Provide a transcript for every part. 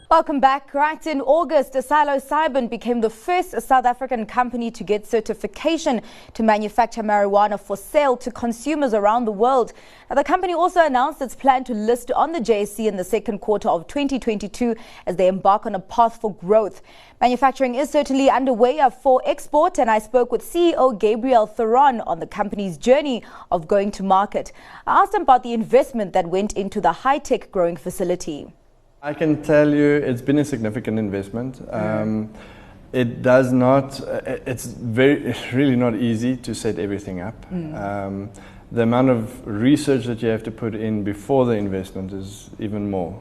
Welcome back. Right, in August, psilocybin became the first South African company to get certification to manufacture marijuana for sale to consumers around the world. Now, the company also announced its plan to list on the JSE in the second quarter of 2022 as they embark on a path for growth. Manufacturing is certainly underway for export, and I spoke with CEO Gabriel Theron on the company's journey of going to market. I asked him about the investment that went into the high-tech growing facility. I can tell you it's been a significant investment. It's really not easy to set everything up. The amount of research that you have to put in before the investment is even more.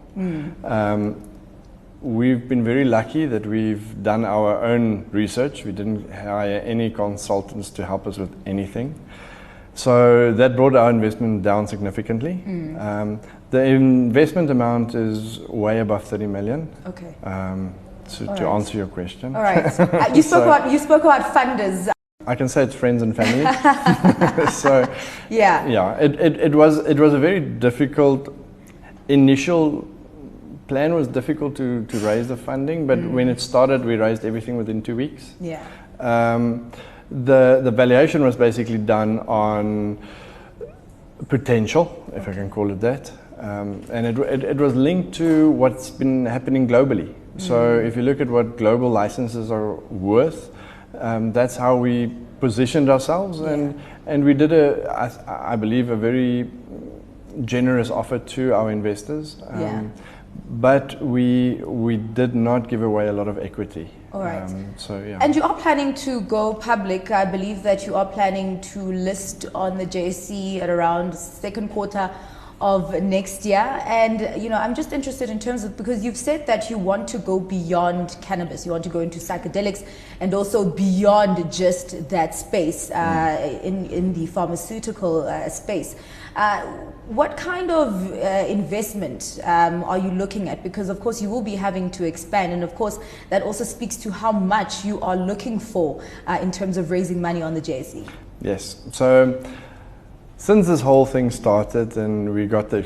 We've been very lucky that we've done our own research. We didn't hire any consultants to help us with anything. So that brought our investment down significantly. The investment amount is way above 30 million. Okay. To answer your question. All right. You spoke about funders. I can say it's friends and family. So yeah. It was a very difficult initial plan. Was difficult to raise the funding, but when it started, we raised everything within 2 weeks. Yeah. The valuation was basically done on potential, if I can call it that, and it was linked to what's been happening globally. So if you look at what global licenses are worth, that's how we positioned ourselves, and we did I believe a very generous offer to our investors. But we did not give away a lot of equity. All right. Yeah. And you are planning to go public. I believe that you are planning to list on the JSE at around second quarter of next year. And, I'm just interested in terms of, because you've said that you want to go beyond cannabis, you want to go into psychedelics and also beyond just that space in the pharmaceutical space. What kind of investment are you looking at? Because, of course, you will be having to expand. And, of course, that also speaks to how much you are looking for in terms of raising money on the JSE. Yes. So since this whole thing started and we got the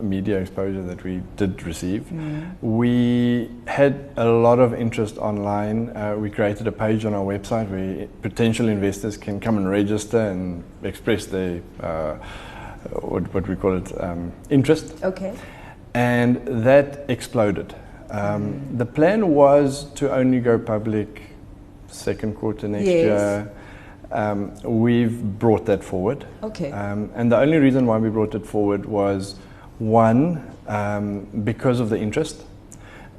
media exposure that we did receive, we had a lot of interest online. We created a page on our website where potential investors can come and register and express their what we call it, interest. Okay. And that exploded. The plan was to only go public second quarter next year. We've brought that forward. Okay. And the only reason why we brought it forward was, one, because of the interest,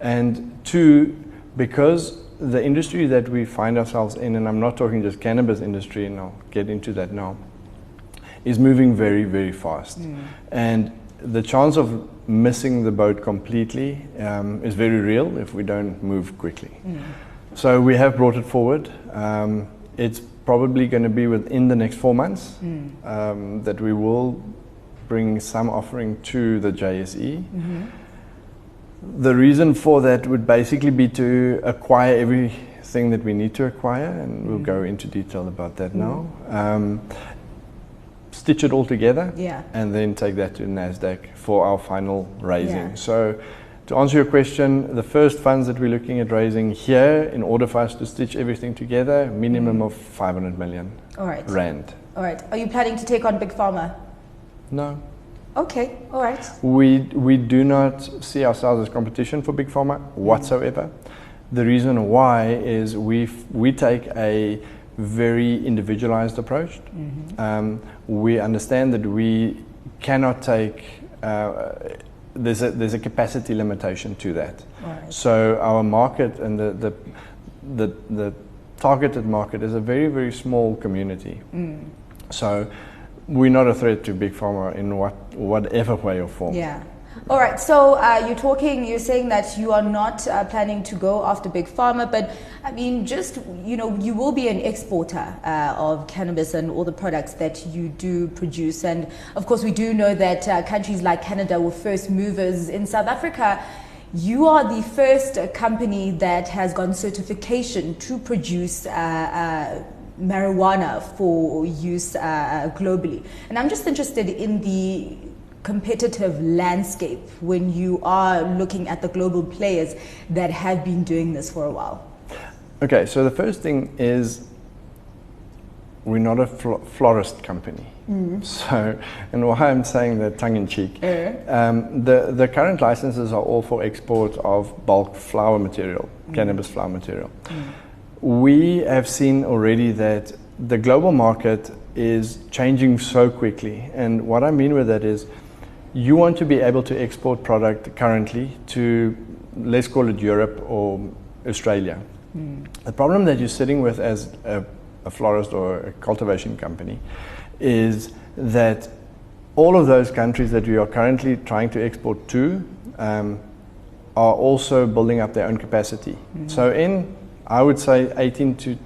and two, because the industry that we find ourselves in, and I'm not talking just cannabis industry, and I'll get into that now, is moving very, very fast. And the chance of missing the boat completely is very real if we don't move quickly. So we have brought it forward. It's probably going to be within the next 4 months that we will bring some offering to the JSE. The reason for that would basically be to acquire everything that we need to acquire, and we'll go into detail about that now. Stitch it all together, and then take that to NASDAQ for our final raising. So to answer your question, the first funds that we're looking at raising here, in order for us to stitch everything together, minimum of 500 million rand. All right. Are you planning to take on Big Pharma? No. Okay. All right. We do not see ourselves as competition for Big Pharma whatsoever. The reason why is we take a very individualized approach. We understand that we cannot take there's a capacity limitation to that. So our market and the targeted market is a very, very small community. So we're not a threat to Big Pharma in whatever way or form. Yeah. All right. So you're saying that you are not planning to go after Big Pharma, but I mean, you will be an exporter of cannabis and all the products that you do produce. And of course, we do know that countries like Canada were first movers. In South Africa, you are the first company that has gotten certification to produce marijuana for use globally. And I'm just interested in the competitive landscape when you are looking at the global players that have been doing this for a while? Okay, so the first thing is we're not a florist company. So, and why I'm saying that tongue in cheek, the current licenses are all for export of bulk flower material, cannabis flower material. We have seen already that the global market is changing so quickly, and what I mean with that is you want to be able to export product currently to, let's call it Europe or Australia. The problem that you're sitting with as a florist or a cultivation company is that all of those countries that we are currently trying to export to are also building up their own capacity. So in, I would say, 18 to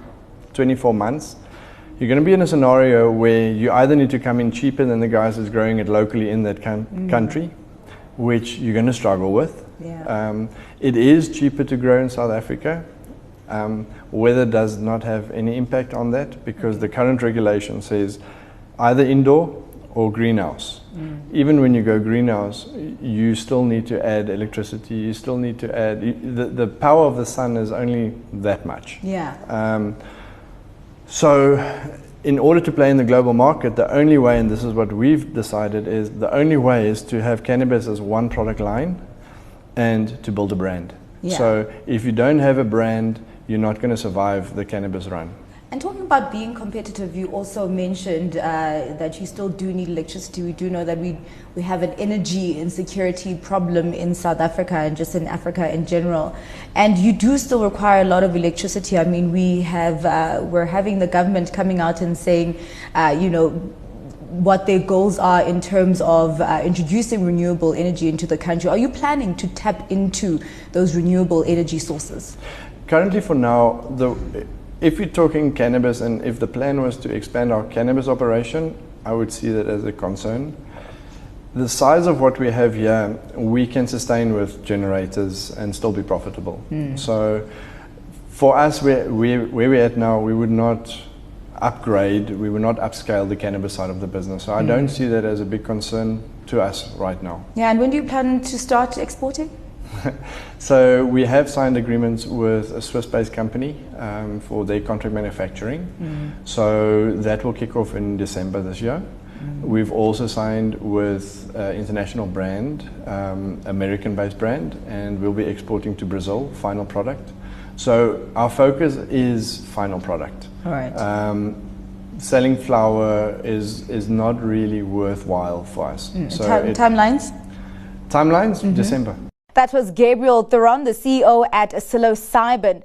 24 months, you're going to be in a scenario where you either need to come in cheaper than the guys that's growing it locally in that country, which you're going to struggle with. It is cheaper to grow in South Africa. Weather does not have any impact on that because the current regulation says either indoor or greenhouse. Even when you go greenhouse, you still need to add electricity, you still need to add, the power of the sun is only that much. So in order to play in the global market, the only way, and this is what we've decided, is the only way is to have cannabis as one product line and to build a brand. So if you don't have a brand, you're not going to survive the cannabis run. And talking about being competitive, you also mentioned that you still do need electricity. We do know that we have an energy insecurity problem in South Africa and just in Africa in general. And you do still require a lot of electricity. I mean, we're having the government coming out and saying, what their goals are in terms of introducing renewable energy into the country. Are you planning to tap into those renewable energy sources? Currently, for now, if you're talking cannabis and if the plan was to expand our cannabis operation, I would see that as a concern. The size of what we have here, we can sustain with generators and still be profitable. So for us, where we're at now, we would not upgrade, we will not upscale the cannabis side of the business. So I don't see that as a big concern to us right now. Yeah, and when do you plan to start exporting? So we have signed agreements with a Swiss-based company for their contract manufacturing. So that will kick off in December this year. We've also signed with an international brand, American-based brand, and we'll be exporting to Brazil, final product. So our focus is final product. All right. Selling flower is not really worthwhile for us. So timelines? Timelines, December. That was Gabriel Theron, the CEO at psilocybin.